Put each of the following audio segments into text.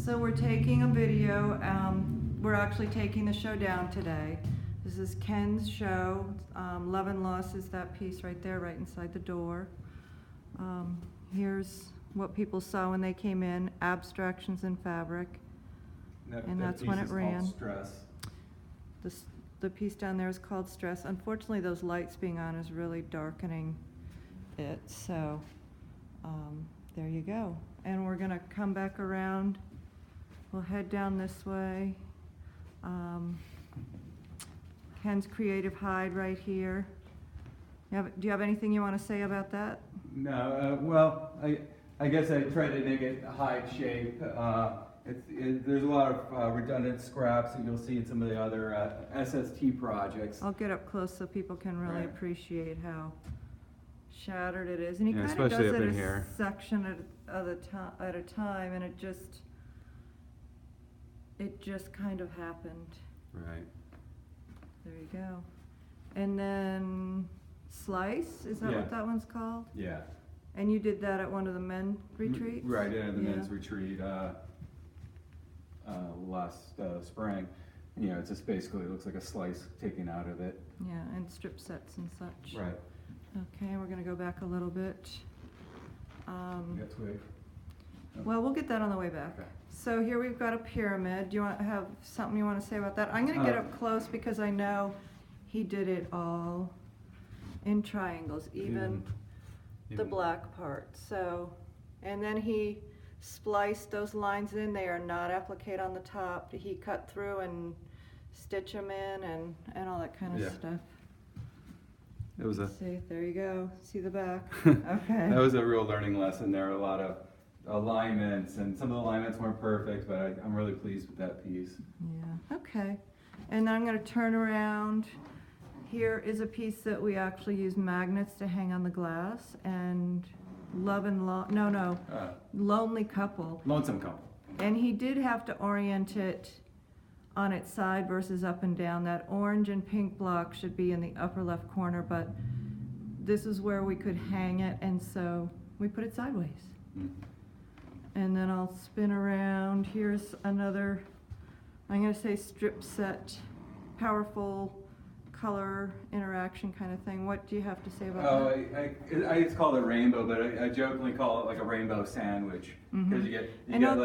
So we're taking a video. We're actually taking the show down today. This is Ken's show. Love and Loss is that piece right there, right inside the door. Here's what people saw when they came in, Abstractions in Fabric. And that's when it ran. Stress. The piece down there is called Stress. Unfortunately, those lights being on is really darkening it, so there you go. And we're gonna come back around. We'll head down this way. Ken's Creative Hide right here. Do you have anything you want to say about that? No, well, I guess I tried to make it hide shape. There's a lot of redundant scraps that you'll see in some of the other SST projects. I'll get up close so people can really appreciate how shattered it is. And he Yeah, kind of does especially it up in a here. section at a time, and it just kind of happened. Right. There you go. And then Slice, is that Yeah. what that one's called? Yeah. And you did that at one of the men retreats? Right, yeah, the men's retreat last spring. You know, it just basically looks like a slice taken out of it. Yeah, and strip sets and such. Right. Okay, we're gonna go back a little bit. You got twig? Well, we'll get that on the way back. Okay. So here we've got a pyramid. Do you have something you want to say about that? I'm gonna get up close because I know he did it all in triangles, even the black part. So, and then he spliced those lines in. They are not appliqué on the top. He cut through and stitch them in and all that kind of stuff. It was See, there you go. See the back? Okay. That was a real learning lesson. There were a lot of alignments, and some of the alignments weren't perfect, but I'm really pleased with that piece. Yeah, okay. And then I'm going to turn around. Here is a piece that we actually use magnets to hang on the glass, and Lonely Couple. Lonesome Couple. And he did have to orient it on its side versus up and down. That orange and pink block should be in the upper left corner, but this is where we could hang it, and so we put it sideways. And then I'll spin around. Here's another, I'm going to say strip set, powerful color interaction kind of thing. What do you have to say about that? I just call it a rainbow, but I jokingly call it like a rainbow sandwich, because you got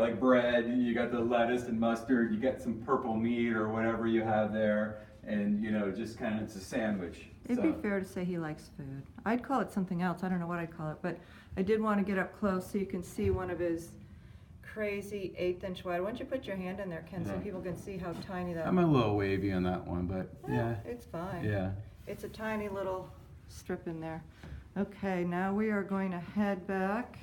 like bread, you got the lettuce and mustard, you got some purple meat or whatever you have there, and you know, just kind of it's a sandwich. It'd be fair to say he likes food. I'd call it something else. I don't know what I'd call it, but I did want to get up close so you can see one of his crazy 1/8 inch wide. Why don't you put your hand in there, Ken, so people can see how tiny that is. I'm a little wavy on that one, but yeah. It's fine. Yeah. It's a tiny little strip in there. Okay, now we are going to head back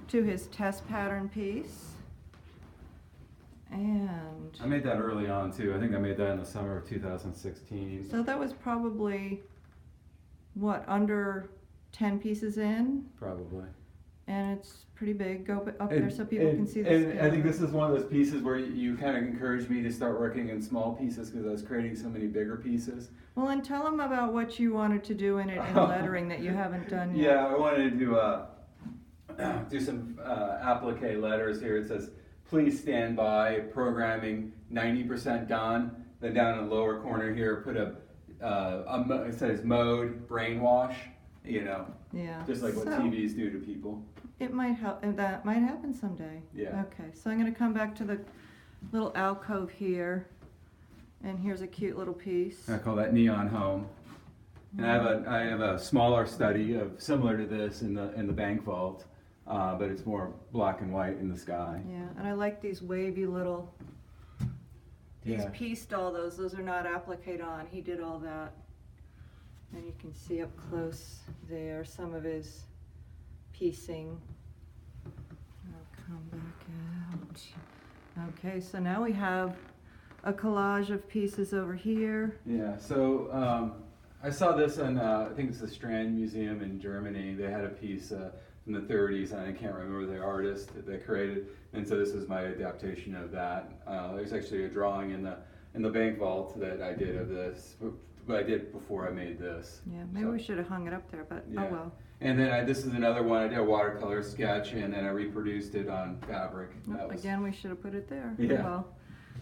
to his test pattern piece. And I made that early on too. I think I made that in the summer of 2016. so that was probably, what, under 10 pieces in? Probably. And it's pretty big. Go up there so people can see the scale. And I think this is one of those pieces where you kind of encouraged me to start working in small pieces because I was creating so many bigger pieces. Well, and tell them about what you wanted to do in it in lettering that you haven't done yet. Yeah, I wanted to do some applique letters here. It says, "Please stand by, programming 90% done." Then down in the lower corner here, put it says mode, brainwash, you know. Yeah. Just like what TVs do to people. It might help, and that might happen someday. Yeah. Okay, so I'm going to come back to the little alcove here, and here's a cute little piece. I call that Neon Home. And I have a smaller study of similar to this in the bank vault, but it's more black and white in the sky. Yeah, and I like these wavy little. He's pieced all those. Those are not appliqued on. He did all that. And you can see up close there some of his piecing. I'll come back out. Okay, so now we have a collage of pieces over here. Yeah, so I saw this in, I think it's the Strand Museum in Germany. They had a piece from the 30s, and I can't remember the artist that they created. And so this is my adaptation of that. There's actually a drawing in the bank vault that I did of this. But I did before I made this. Yeah, maybe we should have hung it up there, but yeah. Oh well. And then this is another one, I did a watercolor sketch and then I reproduced it on fabric. That was- Again, we should have put it there. Yeah. Well,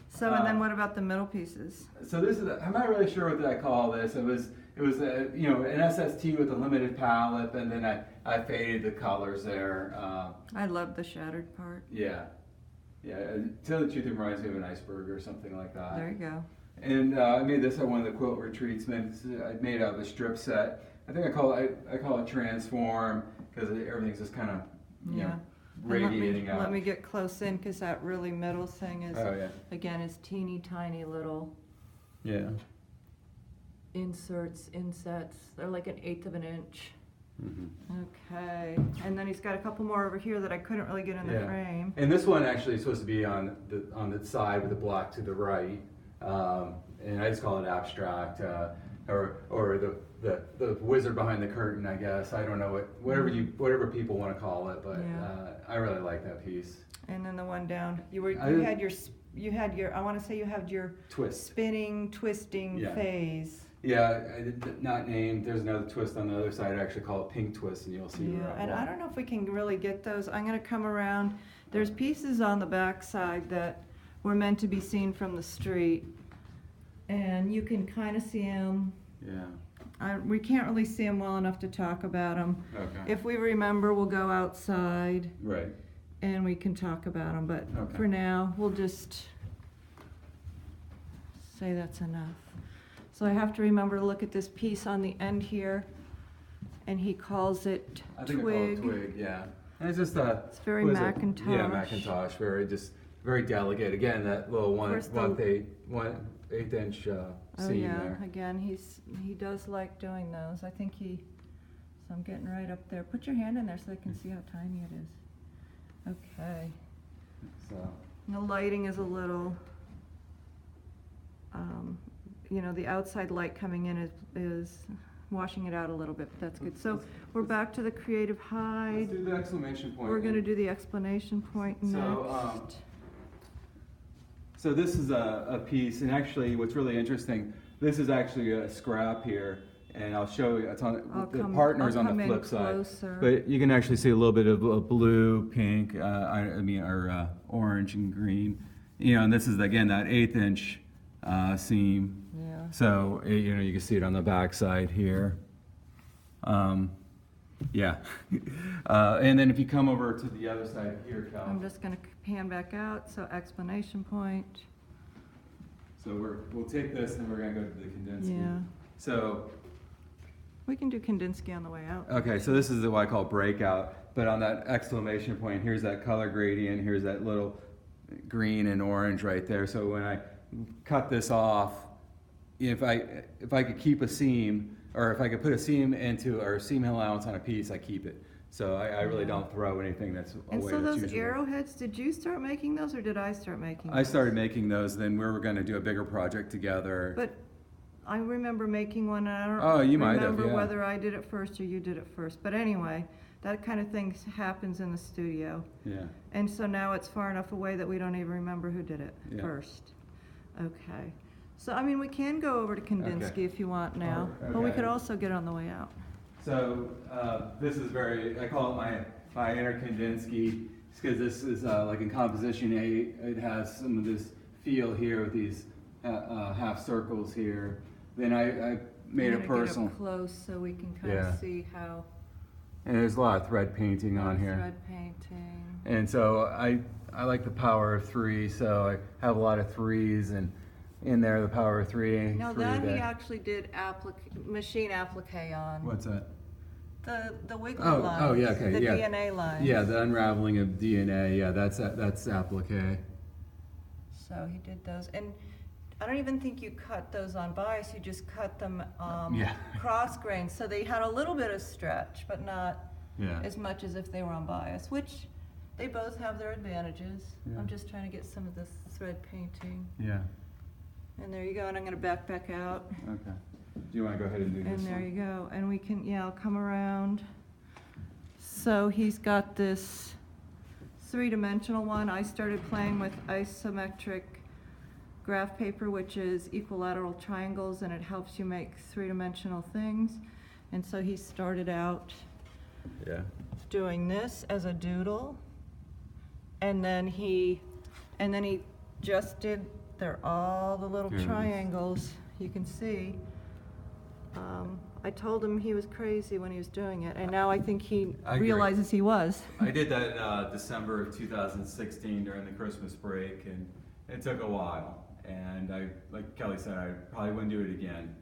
so, and then what about the middle pieces? So this is, I'm not really sure what I call this. It was you know, an SST with a limited palette, and then I faded the colors there. I love the shattered part. Yeah. Yeah, to tell the truth, it reminds me of an iceberg or something like that. There you go. And I made this at one of the quilt retreats. I made out of a strip set. I think I call it transform because everything's just kind of you know, And radiating out. Let me get close in because that really middle thing is, Oh yeah. again, is teeny tiny little Yeah. insets. They're like 1/8 of an inch. Mm-hmm. Okay, and then he's got a couple more over here that I couldn't really get in the Yeah. frame. And this one actually is supposed to be on the side with the block to the right, and I just call it abstract, or the wizard behind the curtain, I guess. I don't know whatever people want to call it, but Yeah. I really like that piece. And then the one down, you had your I want to say you had your Twist. spinning, twisting Yeah. phase. Yeah, I did not named. There's another twist on the other side. I actually call it pink twist, and you'll see. Yeah, and I don't know if we can really get those. I'm going to come around. There's pieces on the back side that were meant to be seen from the street, and you can kind of see them. Yeah. We can't really see them well enough to talk about them. Okay. If we remember, we'll go outside Right. and we can talk about them, but Okay. for now, we'll just say that's enough. So I have to remember to look at this piece on the end here, and he calls it I think twig. I call it twig. Yeah. And it's just a. It's very what is it? Macintosh. Yeah, Macintosh. Very delicate. Again, that little course, the- 1/8 inch Oh seam yeah, there. again, he does like doing those. I think so I'm getting right up there. Put your hand in there so they can see how tiny it is. Okay. So. The lighting is a little, you know, the outside light coming in is washing it out a little bit, but that's good. So we're back to the creative Let's hide. do the exclamation point. We're gonna do the explanation point next. So this is a piece, and actually, what's really interesting, this is actually a scrap here, and I'll show you. It's on the partners on the flip side, closer. but you can actually see a little bit of blue, pink, or orange and green. You know, and this is again that 1/8 inch seam. Yeah. So you know, you can see it on the back side here. Yeah, and then if you come over to the other side here, Cal. I'm just gonna pan back out, so explanation point. So we'll take this and we're gonna go to the Kandinsky. Yeah. So, We can do Kandinsky on the way out. okay, so this is what I call breakout, but on that exclamation point, here's that color gradient, here's that little green and orange right there. So when I cut this off, if I could keep a seam, or if I could put a seam or seam allowance on a piece, I keep it. So I really don't throw anything that's And away so that's those usable. arrowheads, did you start making those or did I start making those? I started making those, then we were gonna do a bigger project together. But I remember making one, and I don't Oh, you might have, remember yeah. whether I did it first or you did it first. But anyway, that kind of thing happens in the studio. Yeah. And so now it's far enough away that we don't even remember who did it Yeah. first. Okay. So, I mean, we can go over to Kandinsky Okay. if you want now, Oh, but we okay. could also get on the way out. So this is I call it my inner Kandinsky, because this is like in composition 8, it has some of this feel here with these half circles here. Then I made I'm it gonna personal. Get up close so we can kind Yeah. of see how. And there's a lot of thread painting on here. Thread painting. And so I like the power of 3, so I have a lot of 3s, and in there the power of 3. No, 3 that he there. actually did machine applique on. What's that? The wiggly Oh, lines. oh, yeah, okay, the yeah. DNA lines. Yeah, the unraveling of DNA. Yeah, that's applique. So he did those, and I don't even think you cut those on bias. You just cut them Yeah. cross grain, so they had a little bit of stretch, but not Yeah. as much as if they were on bias. Which they both have their advantages. Yeah. I'm just trying to get some of this thread painting, Yeah. and there you go. And I'm going to back out. Okay. Do you want to go ahead and do this And there one? you go. And we can, yeah, I'll come around. So he's got this 3-dimensional one. I started playing with isometric graph paper, which is equilateral triangles, and it helps you make 3-dimensional things. And so he started out Yeah. doing this as a doodle, and then he just did, they're all the little triangles you can see. I told him he was crazy when he was doing it, and now I think he I agree. realizes he was. I did that in December of 2016 during the Christmas break, and it took a while. And like Kelly said, I probably wouldn't do it again.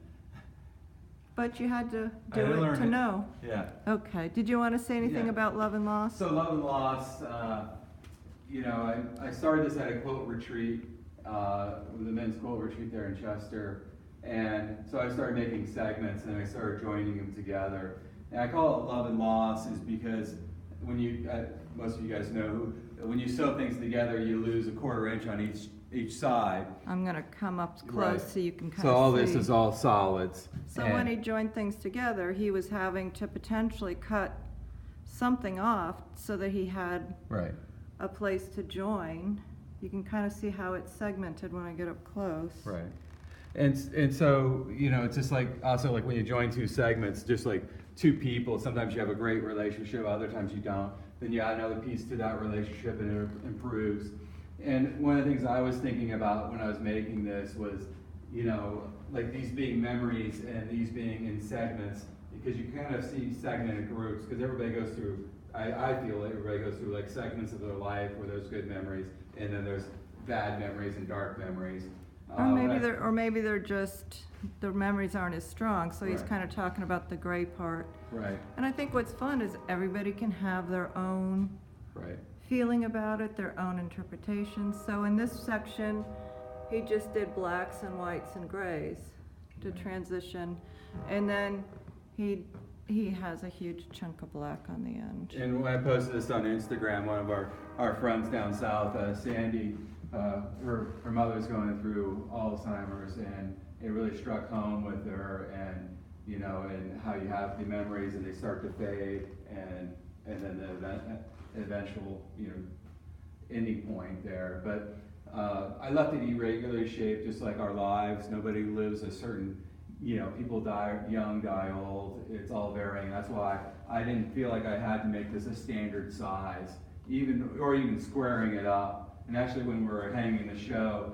But you had to I do had to it learn to it. know. Yeah. Okay, did you want to say anything Yeah. about love and loss? So Love and Loss, you know, I started this at a quilt retreat, with the men's quilt retreat there in Chester. And so I started making segments and I started joining them together. And I call it Love and Loss is because when you, most of you guys know, when you sew things together, you lose a 1/4 inch on each side. I'm going to come up close Right. so you can kind of see. So all this is all solids. So And- when he joined things together, he was having to potentially cut something off so that he had Right. a place to join. You can kind of see how it's segmented when I get up close. Right. And so, you know, it's just like, also like when you join two segments, just like two people, sometimes you have a great relationship, other times you don't. Then you add another piece to that relationship and it improves. And one of the things I was thinking about when I was making this was, you know, like these being memories and these being in segments, because you kind of see segmented groups, because everybody goes through, I feel like everybody goes through like segments of their life where there's good memories, and then there's bad memories and dark memories. Or maybe they're just, the memories aren't as strong, so he's Right. kind of talking about the gray part. Right, And I think what's fun is everybody can have their own right, feeling about it, their own interpretation. So in this section, he just did blacks and whites and grays to transition. And then he has a huge chunk of black on the end. And when I posted this on Instagram, one of our friends down south, Sandy, her mother's going through Alzheimer's, and it really struck home with her, and you know, and how you have the memories and they start to fade, and then the eventual, you know, ending point there. But I left it irregularly shaped, just like our lives. Nobody lives a certain, you know, people die young, die old. It's all varying. That's why I didn't feel like I had to make this a standard size, even squaring it up. And actually, when we were hanging the show,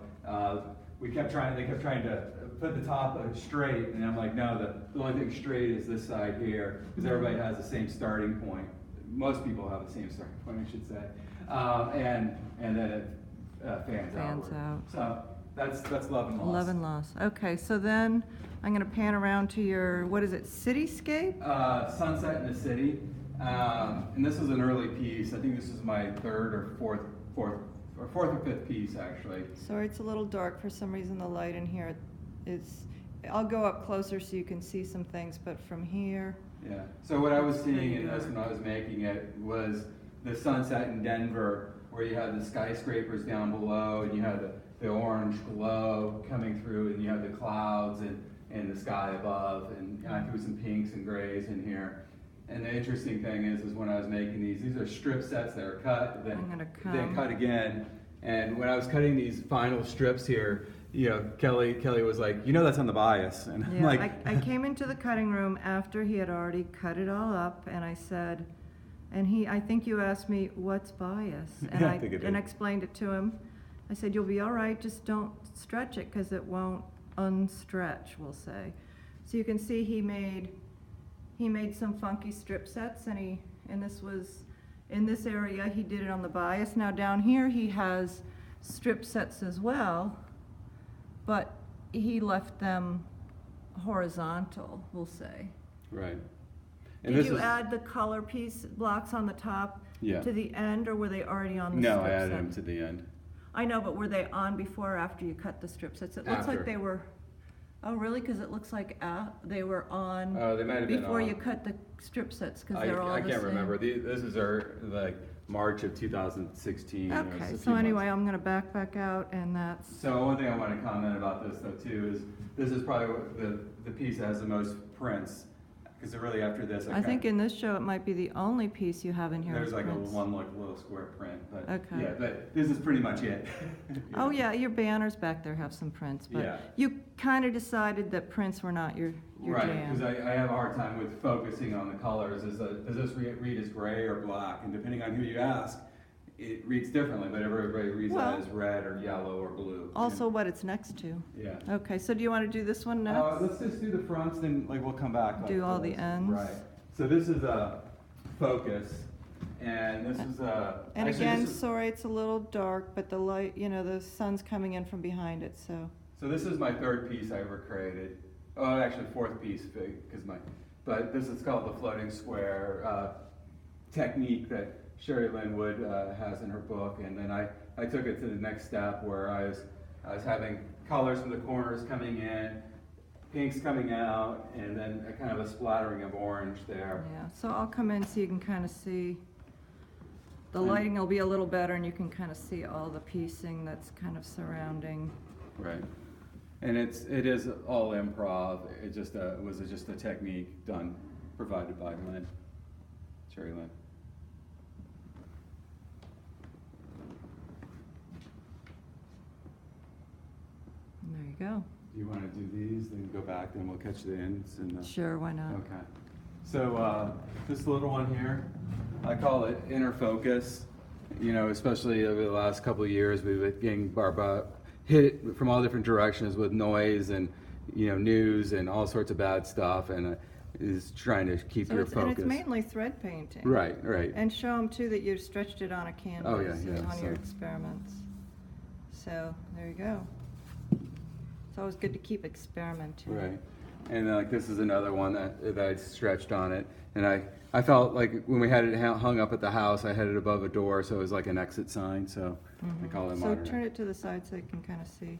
they kept trying to put the top straight, and I'm like, no, the only thing straight is this side here, because everybody has the same starting point. Most people have the same starting point, I should say. And then it fans outward. out. So that's Love and Loss. Love and loss. Okay, so then I'm going to pan around to your, what is it, cityscape? Sunset in the City. And this is an early piece. I think this is my third or fourth or fifth piece, actually. Sorry, it's a little dark for some reason. The light in here is, I'll go up closer so you can see some things, but from here. Yeah. So what I was seeing in this when I was making it was the sunset in Denver, where you had the skyscrapers down below, and you had the orange glow coming through, and you had the clouds and the sky above, and I threw some pinks and grays in here. And the interesting thing is when I was making these are strip sets that are cut, then cut again. And when I was cutting these final strips here, you know, Kelly was like, you know, that's on the bias. And I'm Yeah, like, I came into the cutting room after he had already cut it all up, and I said, I think you asked me, what's bias? And Yeah, I think I did. and explained it to him. I said, you'll be all right, just don't stretch it, because it won't unstretch, we'll say. So you can see he made some funky strip sets, and this was, in this area, he did it on the bias. Now down here, he has strip sets as well, but he left them horizontal, we'll say. right. And Did this you is, add the color piece blocks on the top Yeah. to the end, or were they already on the No, strip I added set? them to the end. I know, but were they on before or after you cut the strip sets? It looks After. like they were, oh really? Because it looks like they were on They might have been before on. you cut the strip sets, because they're all I the can't same. remember. This is like March of 2016. Okay, It's a so few anyway, months. I'm gonna back out, and that's, So one thing I want to comment about this though too is this is probably the piece that has the most prints because really after this, I think in this show it might be the only piece you have in here. there's with like prints. one like little square print, but Okay. yeah, but this is pretty much it. Oh yeah, your banners back there have some prints, but Yeah. you kind of decided that prints were not your Right, jam. because I have a hard time with focusing on the colors. Does this read as gray or black? And depending on who you ask, it reads differently, but everybody reads Well, that as red or yellow or blue. Also what it's next to. Yeah. Okay, so do you want to do this one next? Let's just do the fronts, then like we'll come back. Do all to the this. ends? Right. So this is a focus, and this is a. And actually, again, this is- sorry, it's a little dark, but the light, the sun's coming in from behind it, so. So this is my third piece I ever created. Oh, actually fourth piece, because but this is called the floating square technique that Sherry Lynn Wood has in her book, and then I took it to the next step where I was having colors from the corners coming in, pinks coming out, and then a kind of a splattering of orange there. Yeah, so I'll come in so you can kind of see, the lighting will be a little better and you can kind of see all the piecing that's kind of surrounding. Right. And it is all improv. It was just a technique provided by Lynn, Sherry Lynn. There you go. Do you want to do these, then go back, then we'll catch the ends and the... Sure, why not? Okay. So this little one here, I call it inner focus. Especially over the last couple of years, we've been getting hit from all different directions with noise and news and all sorts of bad stuff, and is trying to keep So your it's, focus. and it's mainly thread painting. Right. And show them too that you stretched it on a canvas Oh, yeah, on your so- experiments. So, there you go. It's always good to keep experimenting. Right. And like this is another one that I stretched on it, and I felt like when we had it hung up at the house, I had it above a door, so it was like an exit sign. So I call it So modern. turn it to the side so you can kind of see.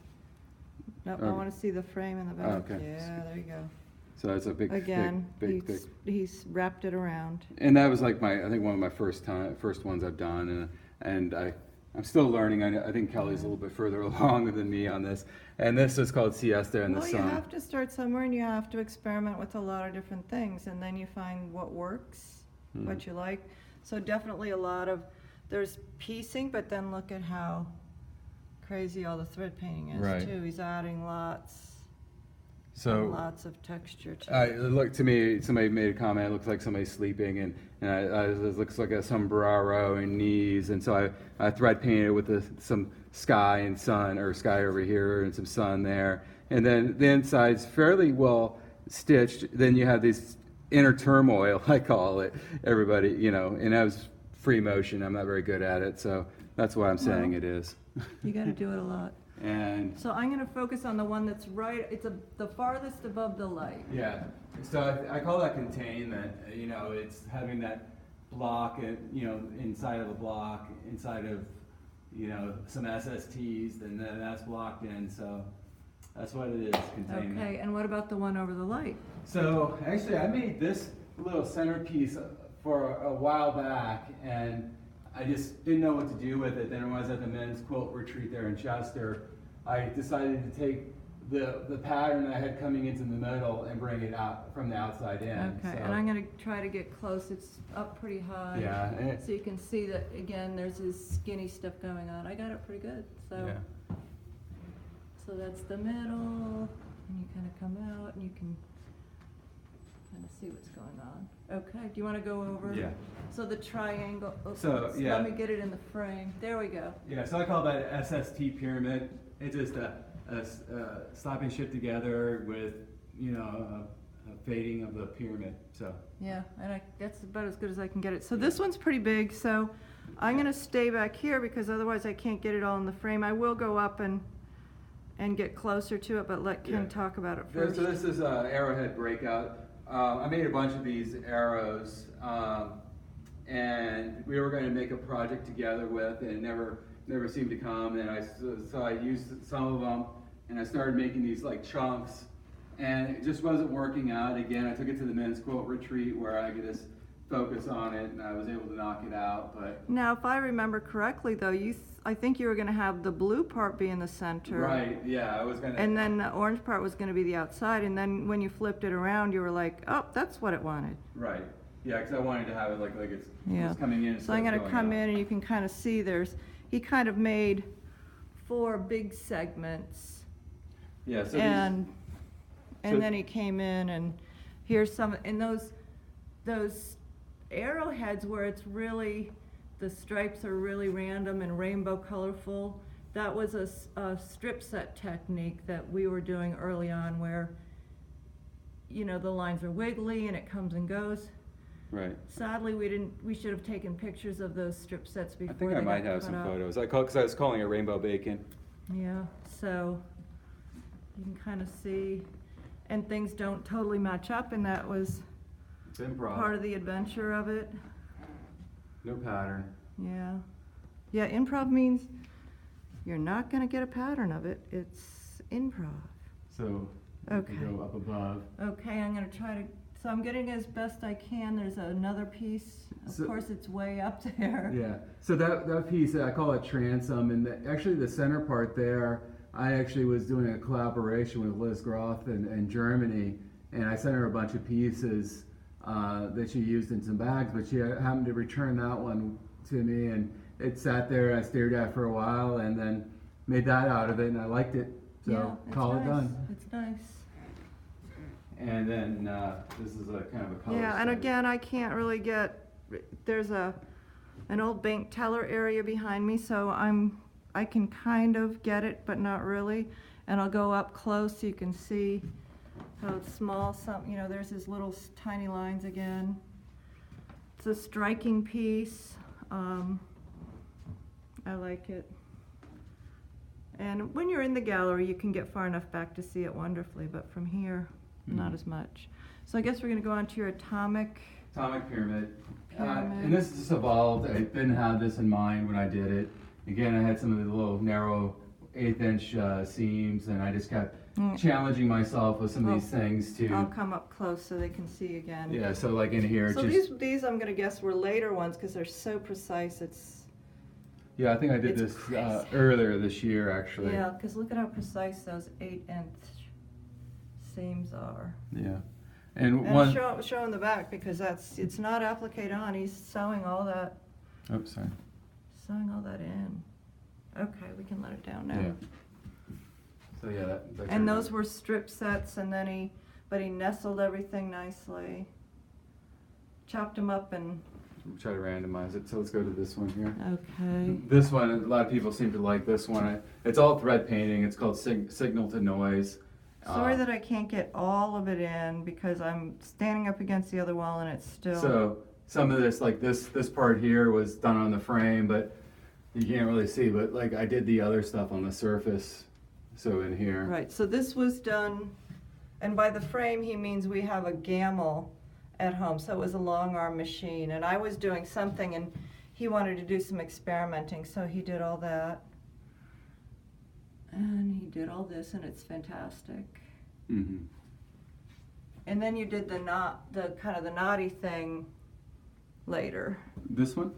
No, I Okay. want to see the frame in the back. Okay. Yeah, there you go. So it's a big, Again, big. he's wrapped it around. And that was like I think one of my first ones I've done, and I'm still learning. I think Kelly's a little bit further along than me on this. And this is called Siesta in the Well, Sun. you have to start somewhere and you have to experiment with a lot of different things, and then you find what works, what you like. So definitely there's piecing, but then look at how crazy all the thread painting is Right. too. He's adding lots of texture to it. It looked to me, somebody made a comment, it looks like somebody's sleeping, and it looks like a sombrero and knees, and so I thread painted with some sky and sun, or sky over here and some sun there, and then the inside's fairly well stitched. Then you have this inner turmoil, I call it, everybody, and that was free motion. I'm not very good at it, so that's why I'm saying it is. You got to do it a lot. And So I'm going to focus on the one that's right, it's the farthest above the light. yeah, so I call that containment. It's having that block, inside of a block, inside of, some SSTs, and then that's blocked in. So that's what it is, containment. Okay, and what about the one over the light? So actually, I made this little centerpiece for a while back, and I just didn't know what to do with it. Then when I was at the men's quilt retreat there in Chester, I decided to take the pattern I had coming into the middle and bring it out from the outside in. Okay, So, and I'm going to try to get close. It's up pretty high. yeah, and it- So you can see that, again, there's this skinny stuff going on. I got it pretty good. So, yeah. so that's the middle, and you kind of come out, and you can kind of see what's going on. Okay, do you want to go over? Yeah. So the triangle, So, yeah. let me get it in the frame. There we go. Yeah, so I call that SST pyramid. It's just a slapping shit together with, a fading of the pyramid. So Yeah, and that's about as good as I can get it. So this one's pretty big, so I'm going to stay back here because otherwise I can't get it all in the frame. I will go up and get closer to it, but let Ken Yeah. talk about it first. So this is an arrowhead breakout. I made a bunch of these arrows, and we were going to make a project together with, and it never seemed to come. And so I used some of them, and I started making these like chunks, and it just wasn't working out. Again, I took it to the men's quilt retreat where I could just focus on it, and I was able to knock it out. But Now, if I remember correctly, though, I think you were gonna have the blue part be in the center. Right, yeah, I was gonna. And then the orange part was gonna be the outside, and then when you flipped it around, you were like, oh, that's what it wanted. Right, yeah, because I wanted to have it like Yeah. it's coming in. So I'm gonna come in and you can kind of see he kind of made 4 big segments. Yeah, so And so- then he came in and here's some, and those arrowheads where it's really, the stripes are really random and rainbow colorful, that was a strip set technique that we were doing early on where, you know, the lines are wiggly and it comes and goes. Right. Sadly, we should have taken pictures of those strip sets before I think they I might got have cut some up. photos. Because I was calling it rainbow bacon. Yeah, so you can kind of see, and things don't totally match up, and that was It's improv. part of the adventure of it. No pattern. Yeah. Yeah, improv means you're not gonna get a pattern of it, it's improv. So Okay. you go up above. Okay, I'm gonna try to, so I'm getting as best I can, there's another piece, of So- course it's way up there. Yeah. So that piece, I call it transom, and actually the center part there, I actually was doing a collaboration with Liz Groth in Germany, and I sent her a bunch of pieces that she used in some bags, but she happened to return that one to me, and it sat there. I stared at it for a while, and then made that out of it, and I liked it. So Yeah, it's call nice. it done. It's nice. And then this is a kind of a color. Yeah, and study. again, I can't really get, there's an old bank teller area behind me, so I can kind of get it, but not really. And I'll go up close so you can see how it's small, you know, there's his little tiny lines again. It's a striking piece. I like it. And when you're in the gallery, you can get far enough back to see it wonderfully, but from here, not as much. So I guess we're gonna go on to your atomic Pyramid. Pyramid. And this just evolved. I didn't have this in mind when I did it. Again, I had some of the little narrow 1/8 inch seams, and I just kept challenging myself with some of these things I'll to. come up close so they can see again. Yeah, so like in here, So just. these I'm gonna guess were later ones because they're so precise. Yeah, I think I did it's this crazy. earlier this year, actually. Yeah, because look at how precise those 1/8 seams are. Yeah. And And one. show in the back because it's not applique on. He's sewing all that Sorry. in. Okay, we can let it down now. Yeah. So yeah, that And turned those out- were strip sets, and then he nestled everything nicely. Chopped them up and Try to randomize it. So let's go to this one here. okay. This one, a lot of people seem to like this one. It's all thread painting. It's called Signal to Noise. Sorry that I can't get all of it in because I'm standing up against the other wall and it's still. So some of this, like this part here, was done on the frame, but you can't really see. But like I did the other stuff on the surface. So in here. Right, so this was done, and by the frame he means we have a gamble at home, so it was a long arm machine, and I was doing something and he wanted to do some experimenting, so he did all that. And he did all this, and it's fantastic. Mm-hmm. And then you did the kind of the naughty thing later. This one?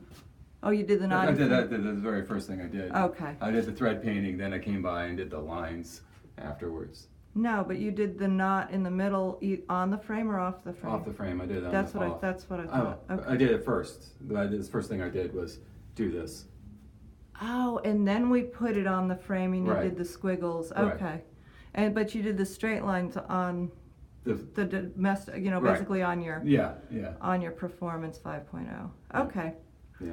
Oh, you did the naughty I did thing? that. The very first thing I did. Okay. I did the thread painting. Then I came by and did the lines afterwards. No, but you did the knot in the middle, on the frame or off the frame? Off the frame, I did. That's what I thought. Okay. I did it first. The first thing I did was do this. Oh, and then we put it on the frame and you Right. did the squiggles. Right. Okay. But you did the straight lines on The domestic, you know, Right. basically on your yeah. on your Performance 5.0. Okay. Yeah.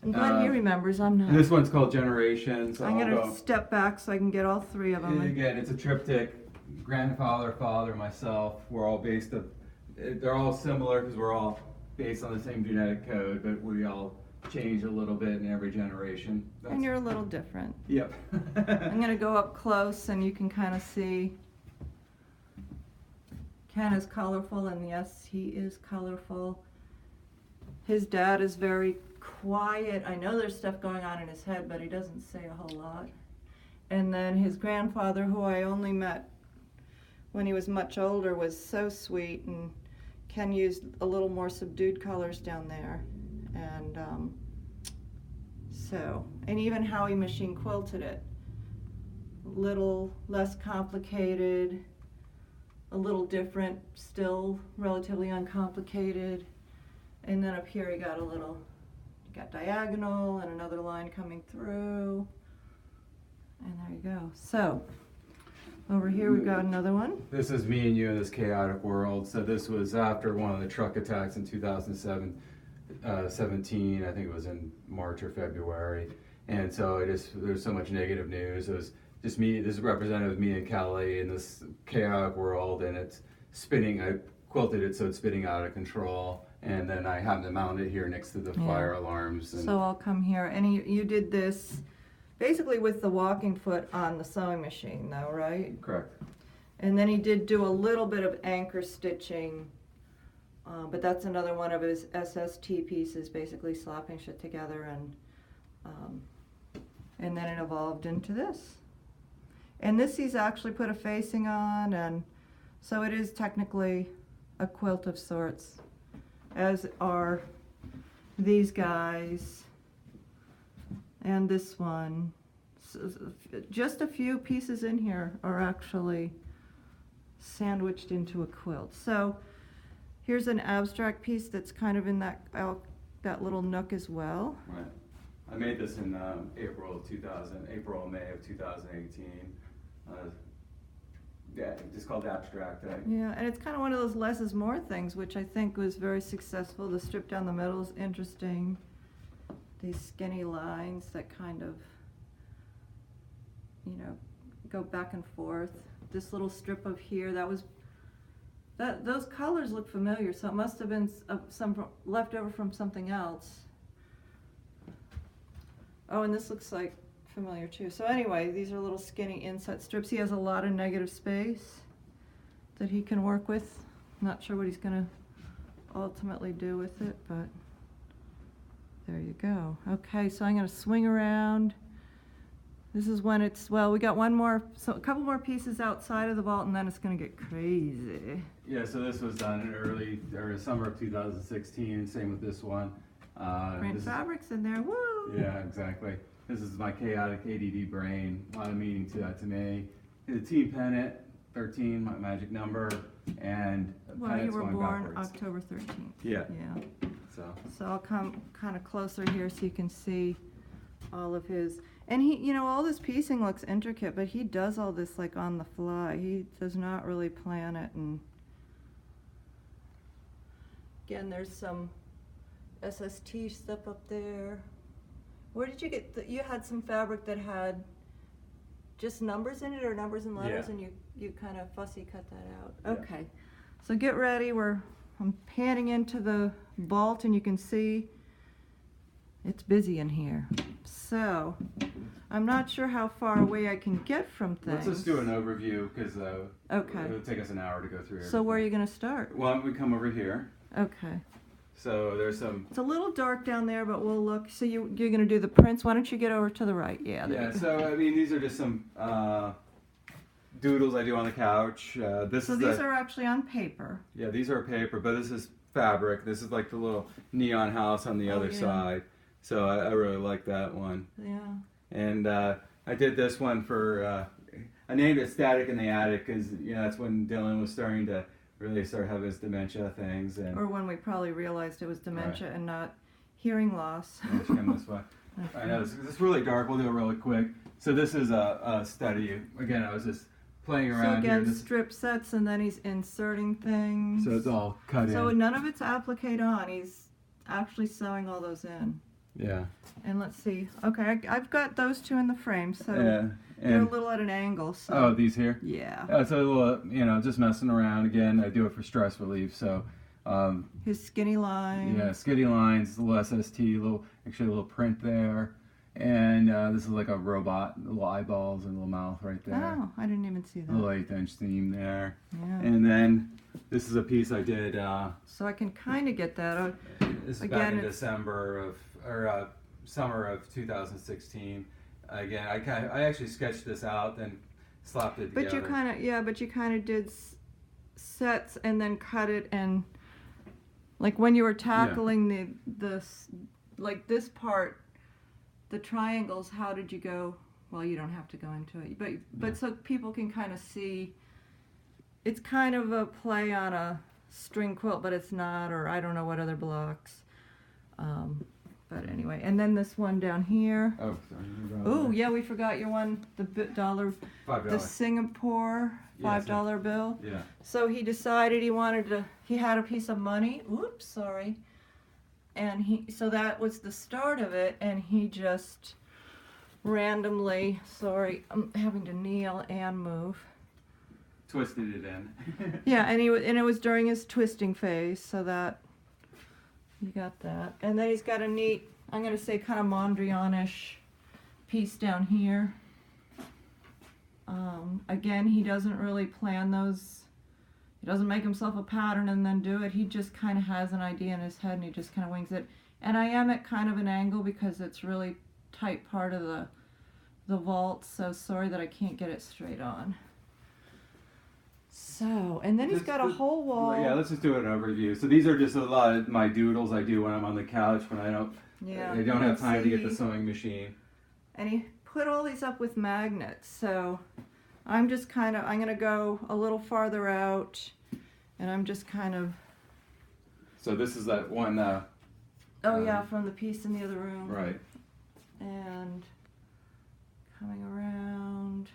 I'm glad he remembers. I'm not. And this one's called Generations. I'm gonna step back so I can get all 3 of them. And again, it's a triptych. Grandfather, father, myself. We're all they're all similar because we're all based on the same genetic code, but we all change a little bit in every generation. And you're a little different. Yep. I'm gonna go up close and you can kind of see. Ken is colorful, and yes, he is colorful. His dad is very quiet. I know there's stuff going on in his head, but he doesn't say a whole lot. And then his grandfather, who I only met when he was much older, was so sweet, and Ken used a little more subdued colors down there. And So, and even how he machine quilted it. Little less complicated, a little different, still relatively uncomplicated. And then up here he got diagonal and another line coming through. And there you go. So, over here we've got another one. This is me and you in this chaotic world. So this was after one of the truck attacks in 2017. I think it was in March or February. And so there's so much negative news. It was just me, this is representative of me and Kelly in this chaotic world, and it's spinning. I quilted it so it's spinning out of control. And then I have to mount it here next to the fire alarms. And so I'll come here, and you did this basically with the walking foot on the sewing machine though, right? Correct. And then he did do a little bit of anchor stitching, but that's another one of his SST pieces, basically slapping shit together, and then it evolved into this. And this he's actually put a facing on, and so it is technically a quilt of sorts, as are these guys and this one. So just a few pieces in here are actually sandwiched into a quilt. So here's an abstract piece that's kind of in that little nook as well. Right. I made this in April and May of 2018. Yeah, it's called Abstract. Yeah, and it's kind of one of those less is more things, which I think was very successful. The strip down the middle is interesting. These skinny lines that kind of, go back and forth. This little strip of here, those colors look familiar, so it must have been some leftover from something else. Oh, and this looks like familiar too. So anyway, these are little skinny inset strips. He has a lot of negative space that he can work with. Not sure what he's going to ultimately do with it, but there you go. Okay, so I'm going to swing around. This is when we got a couple more pieces outside of the vault, and then it's going to get crazy. Yeah, so this was done in early summer of 2016. Same with this one. Print fabrics in there, woo! Yeah, exactly. This is my chaotic ADD brain. A lot of meaning to that to me. The team pennant, 13, my magic number, and Well, you pennant's were going born backwards. October 13th. Yeah. Yeah. So I'll come kind of closer here so you can see all of his. And he, all this piecing looks intricate, but he does all this like on the fly. He does not really plan it. And again, there's some SST stuff up there. Where did you get you had some fabric that had just numbers in it, or numbers and letters, Yeah. and you kind of fussy cut that out. Yeah. Okay. So get ready. I'm panning into the vault, and you can see it's busy in here. So I'm not sure how far away I can get from things. let's just do an overview, because Okay. it'll take us an hour to go through So where are you going to start? Why don't we come over here? Okay. So there's some. It's a little dark down there, but we'll look. So you're going to do the prints. Why don't you get over to the right? Yeah. There Yeah, you go. so I mean, these are just some doodles I do on the couch. So these are actually on paper. Yeah, these are paper, but this is fabric. This is like the little neon house on the Oh, other yeah. side. So I really like that one. Yeah. And I did this one for, I named it Static in the Attic, because that's when Dylan was starting to really start having his dementia things. And Or when we probably realized it was dementia and not hearing loss. let's come this way. I know this is really dark. We'll do it really quick. So this is a study. Again, I was just playing So around here. again, strip sets, and then he's inserting things. So it's all cut So in. none of it's appliqued on. He's actually sewing all those in. Yeah. And let's see. Okay, I've got those two in the frame, so Yeah. they're a And little at an angle. So oh, these here. yeah. It's a little, just messing around. Again, I do it for stress relief. So, His skinny line. yeah, skitty lines, a little SST, actually a little print there, and this is like a robot, little eyeballs and a little mouth right there. Oh, I didn't even see A little that. 1/8" seam there, Yeah. and then this is a piece I did. So I can kind of get that. This is Again, back in it's- summer of 2016. Again, I actually sketched this out and slapped it together. But you kind of did sets and then cut it, and like when you were tackling the like this part, the triangles, how did you go? Well, you don't have to go into it, but Yeah. so people can kind of see. It's kind of a play on a string quilt, but it's not, or I don't know what other blocks. But anyway, and then this one down here. Oh, sorry. Oh, yeah, we forgot your one, the dollar, the $5. Singapore $5 bill. Yeah. So he decided he had a piece of money. Oops, sorry. And so that was the start of it, and he just randomly, sorry, I'm having to kneel and move. Twisted it in. Yeah, and it was during his twisting phase, so that you got that. And then he's got a neat, I'm gonna say kind of Mondrian-ish piece down here. Again, he doesn't really plan those. He doesn't make himself a pattern and then do it. He just kind of has an idea in his head and he just kind of wings it. And I am at kind of an angle because it's really tight part of the vault, so sorry that I can't get it straight on. So, and then he's got a whole wall. Yeah, let's just do an overview. So these are just a lot of my doodles I do when I'm on the couch when I don't have time to get the sewing machine. And he put all these up with magnets, so I'm gonna go a little farther out, and I'm just kind of. So this is that one. From the piece in the other room. Right. And coming around.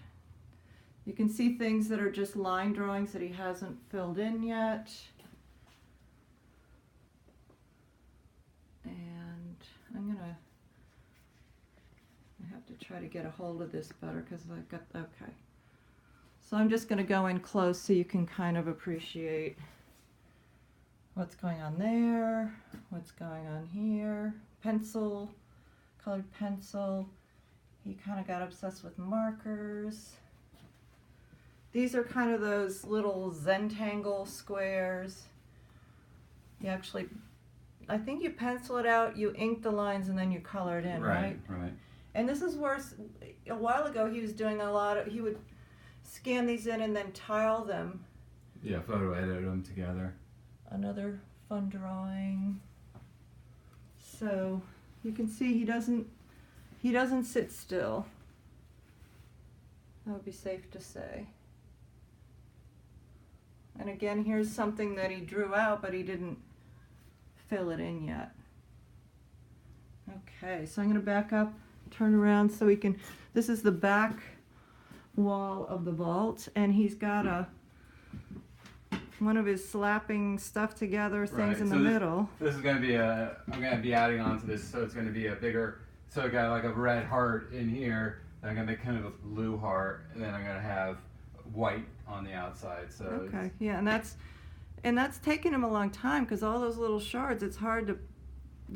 You can see things that are just line drawings that he hasn't filled in yet. And I have to try to get a hold of this better because I've got, okay. So I'm just going to go in close so you can kind of appreciate what's going on there, what's going on here. Pencil, colored pencil. He kind of got obsessed with markers. These are kind of those little Zentangle squares. You actually, I think you pencil it out, you ink the lines, and then you color it in, right? Right. And this is where, a while ago, he was doing he would scan these in and then tile them. Yeah, photo edit them together. Another fun drawing. So you can see he doesn't sit still. That would be safe to say. And again, here's something that he drew out, but he didn't fill it in yet. Okay, so I'm going to back up, turn around so we can, this is the back wall of the vault, and he's got one of his slapping stuff together things in the middle. This is going to be I'm going to be adding on to this, so it's going to be a bigger, so I got like a red heart in here, and I'm going to make kind of a blue heart, and then I'm going to have white on the outside. So okay, yeah, and that's taken him a long time because all those little shards, it's hard to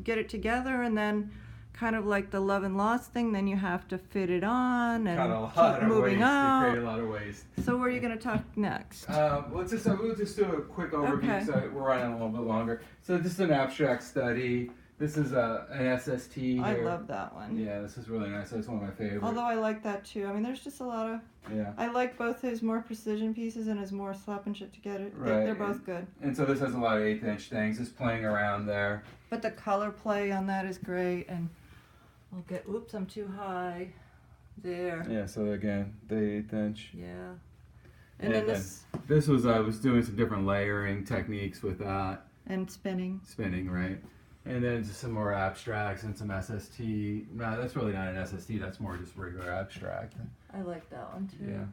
get it together, and then kind of like the love and lost thing, then you have to fit it on and keep moving on. Create a lot of waste. So where are you going to talk next? We'll just do a quick overview, so we're running a little bit longer. So this is an abstract study. This is an SST here. I love that one. Yeah, this is really nice. That's one of my favorites. Although I like that too. I mean, there's just a lot of. Yeah. I like both his more precision pieces and his more slapping shit together. Right. They're both good. And so this has a lot of 1/8" things, just playing around there. But the color play on that is great, and I'll get. Oops, I'm too high. There. Yeah. So again, the 1/8". Yeah. And then this was I was doing some different layering techniques with that. And spinning. Spinning, right. And then just some more abstracts and some SST. No, that's really not an SST. That's more just regular abstract. I like that one too. Yeah.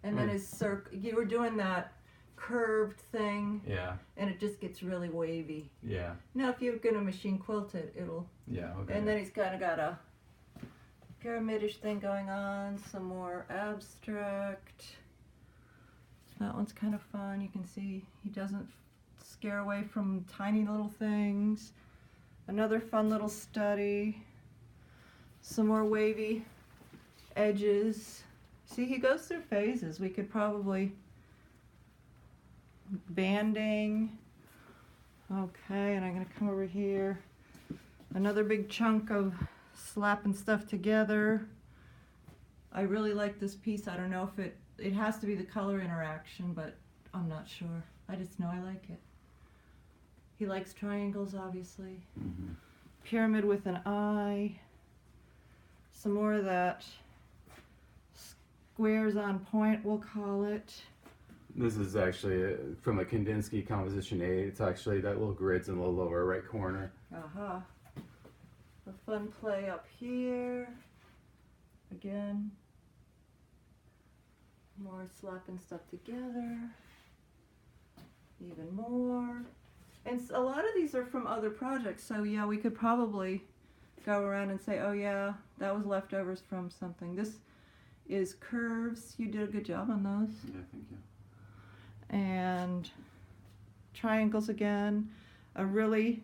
And then his circle. You were doing that curved thing. Yeah. And it just gets really wavy. Yeah. Now, if you're gonna machine quilt it, it'll. Yeah. Okay. And then he's kind of got a pyramidish thing going on. Some more abstract. That one's kind of fun. You can see he doesn't scare away from tiny little things. Another fun little study. Some more wavy edges. See, he goes through phases. We could probably banding. Okay, and I'm going to come over here. Another big chunk of slapping stuff together. I really like this piece. I don't know if it has to be the color interaction, but I'm not sure. I just know I like it. He likes triangles, obviously. Mm-hmm. Pyramid with an eye. some more of that squares on point, we'll call it. This is actually from a Kandinsky Composition 8. It's actually that little grid's in the lower right corner. Uh-huh. A fun play up here. Again. More slapping stuff together. Even more. And a lot of these are from other projects, so yeah, we could probably go around and say, oh yeah, that was leftovers from something. This is curves. You did a good job on those. Yeah, thank you. And triangles again. A really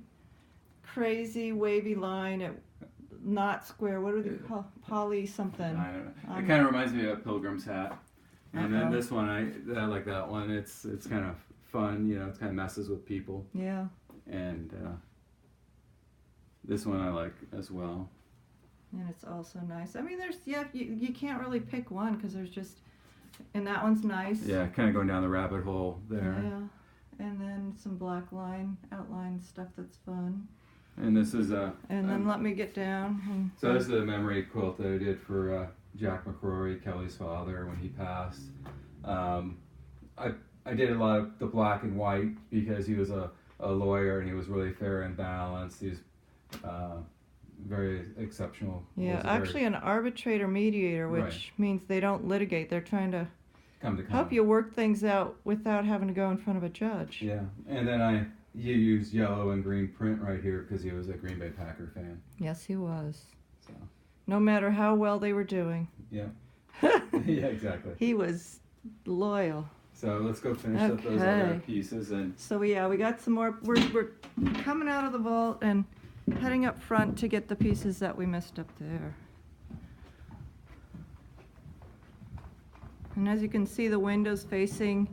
crazy wavy line at not square. What do they call? Poly something. I don't know. It kind of reminds me of a Pilgrim's hat. And then Uh-oh. this one, I like that one. It's kind of fun, you know. It kind of messes with people. Yeah. And this one I like as well. And it's also nice. I mean, there's, yeah, you can't really pick one because there's just, and that one's nice. Yeah, kind of going down the rabbit hole there. Yeah. And then some black outline stuff that's fun. And this is a. And then let me get down. And So this is a memory quilt that I did for Jack McCrory, Kelly's father, when he passed. I did a lot of the black and white because he was a lawyer and he was really fair and balanced. He was very exceptional. yeah, Was actually an arbitrator mediator, which Right. means they don't litigate. They're trying to come to help you work things out without having to go in front of a judge. Yeah, and then he used yellow and green print right here because he was a Green Bay Packer fan. Yes, he was. So No matter how well they were doing. yeah, yeah, exactly. He was loyal. So let's go finish up those Okay. other pieces and. So yeah, we got some more. We're coming out of the vault and heading up front to get the pieces that we missed up there. And as you can see, the windows facing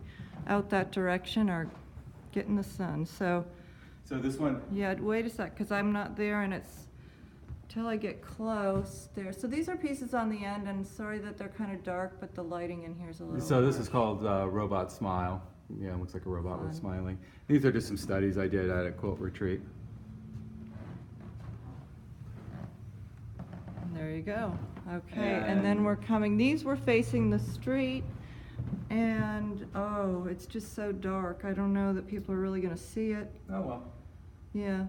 out that direction are getting the sun. So So this one. yeah, wait a sec, because I'm not there, and it's till I get close there. So these are pieces on the end, and sorry that they're kind of dark, but the lighting in here is a little. So this is called Robot Smile. Yeah, it looks like a robot Fun. with smiling. These are just some studies I did at a quilt retreat. And there you go. Okay, and And- then we're coming. These were facing the street, and oh, it's just so dark. I don't know that people are really going to see it. Oh well. Yeah,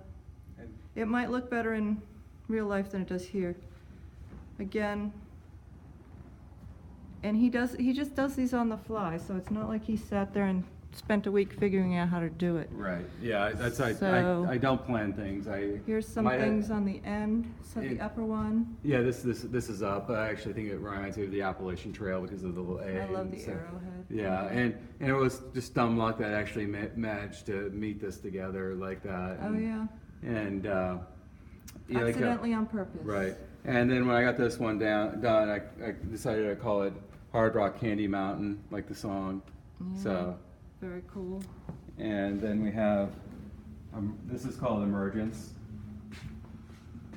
And it might look better in real life than it does here. Again, and he just does these on the fly, so it's not like he sat there and spent a week figuring out how to do it. Right. Yeah, that's So- I don't plan things. Here's some might- things on the end. So the It- upper one. Yeah, this is up. I actually think it reminds me of the Appalachian Trail because of the little A. I love the and so- arrowhead. Yeah, and it was just dumb luck that I actually managed to meet this together like that. Oh and, yeah. And yeah, like, Accidentally on purpose. right. And then when I got this one done, I decided to call it Hard Rock Candy Mountain, like the song. Yeah, So, very cool. and then we have this is called Emergence.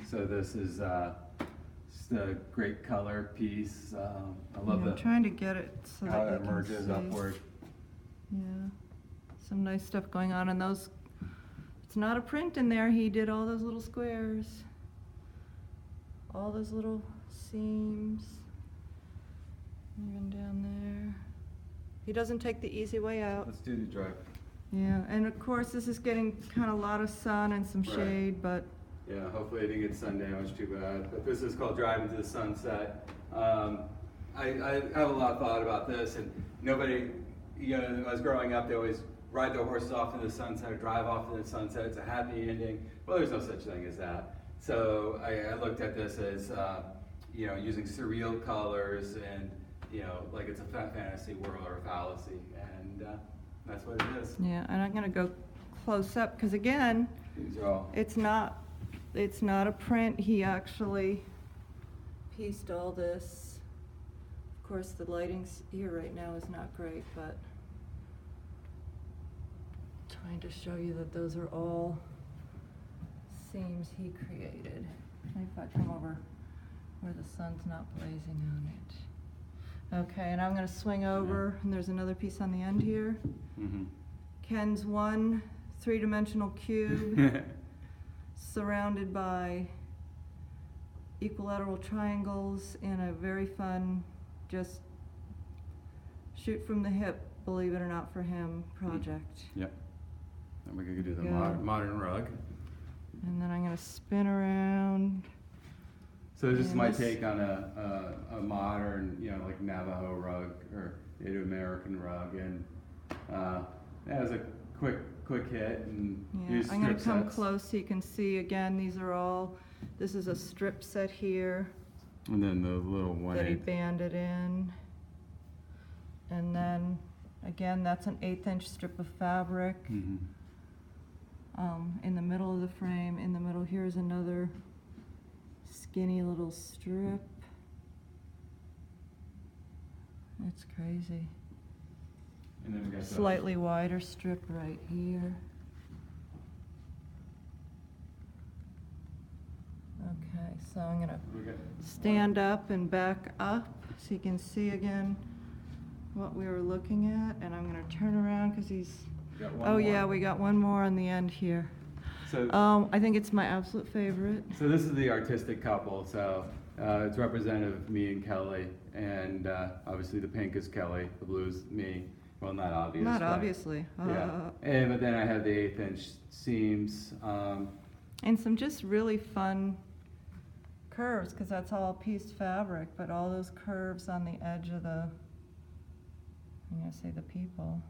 So this is just a great color piece. I love Yeah, I'm the trying to get it so how that it you can emerges see. upward. Yeah, some nice stuff going on, and those. It's not a print in there. He did all those little squares, all those little seams, even down there. He doesn't take the easy way out. Let's do the drive. Yeah, and of course this is getting kind of a lot of sun and some Right. shade, but Yeah, hopefully I didn't get sun damage too bad. But this is called Drive into the Sunset. I have a lot of thought about this, and nobody, you know, when I was growing up, they always ride their horses off into the sunset or drive off into the sunset. It's a happy ending. Well, there's no such thing as that. So I looked at this as, you know, using surreal colors and, you know, like it's a fantasy world or a fallacy. And that's what it is. yeah, and I'm gonna go close up because again, These are all. it's not a print. He actually pieced all this. Of course, the lighting's here right now is not great, but trying to show you that those are all seams he created. Maybe if I come over where the sun's not blazing on it. Okay, and I'm gonna swing over, and there's another piece on the end here. Mm-hmm. Ken's one three-dimensional cube surrounded by equilateral triangles in a very fun, just shoot from the hip, believe it or not, for him project. Yep. And we could do the Go. modern rug. And then I'm gonna spin around. So this is And my this- take on a modern, you know, like Navajo rug or Native American rug, and that was a quick hit, and Yeah, use I'm gonna strip come sets. close so you can see, again, these are all, this is a strip set here And then the little that he 1/8. banded in. And then, again, that's an 1/8" strip of fabric. Mm-hmm. In the middle of the frame, in the middle here is another skinny little strip. That's crazy. And then we got the- Slightly wider strip right here. Okay, so I'm gonna we got- stand up and back up so you can see again what we were looking at, and I'm gonna turn around because he's, we got one oh more. yeah, we got one more on the end here. So, I think it's my absolute favorite. so this is the artistic couple. So it's representative of me and Kelly, and obviously the pink is Kelly, the blue is me. Well, not obvious. Not but- obviously. Yeah. And but then I have the 1/8" seams. And some just really fun curves, because that's all pieced fabric, but all those curves on the edge of the, I'm gonna say the people.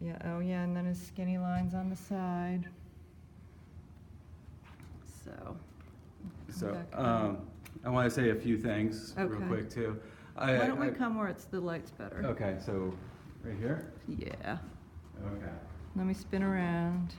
Yeah, oh yeah, and then his skinny lines on the side. So. So come back here. I want to say a few things real Okay. quick too. Why don't we come where it's the light's better? Okay, so right here. Yeah, Okay. let me spin around.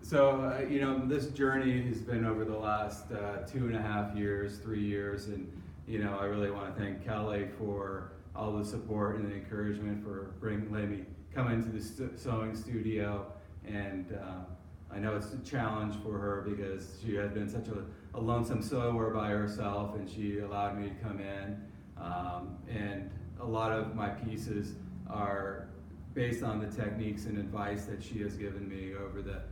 So you know, this journey has been over the last 2.5 years, 3 years, and you know, I really want to thank Kelly for all the support and the encouragement for letting me come into the sewing studio. And I know it's a challenge for her because she had been such a lonesome sewer by herself, and she allowed me to come in. And a lot of my pieces are based on the techniques and advice that she has given me over the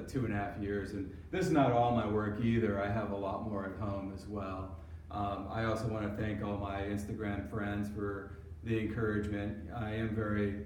2.5 years. And this is not all my work either. I have a lot more at home as well. I also want to thank all my Instagram friends for the encouragement. I am very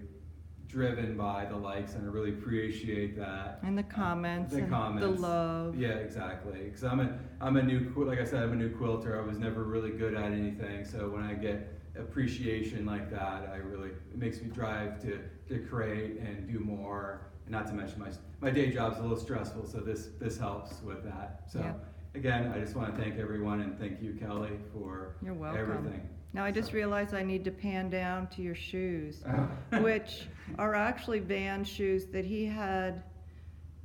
driven by the likes, and I really appreciate that. And the comments, The and comments. the love. Yeah, exactly. Because I'm a new, like I said, I'm a new quilter. I was never really good at anything. So when I get appreciation like that, it makes me drive to create and do more. And not to mention my day job's a little stressful, so this helps with that. So. Yeah. Again, I just want to thank everyone, and thank you, Kelly, for You're welcome. everything. Now, I just So- realized I need to pan down to your shoes, Oh. which are actually band shoes that he had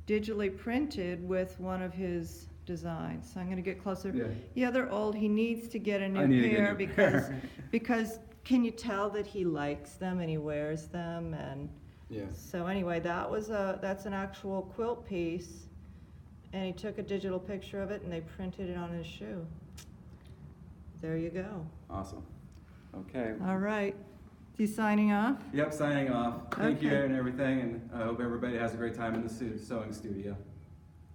digitally printed with one of his designs. So I'm gonna get closer. Yeah. Yeah, they're old. He needs to get a I new need to get a pair new because, pair. because can you tell that he likes them and he wears them? And Yeah. so anyway, that's an actual quilt piece. And he took a digital picture of it and they printed it on his shoe. There you go. Awesome. Okay. All right. You signing off? Yep, signing off. Thank you Okay. and everything, and I hope everybody has a great time in the sewing studio.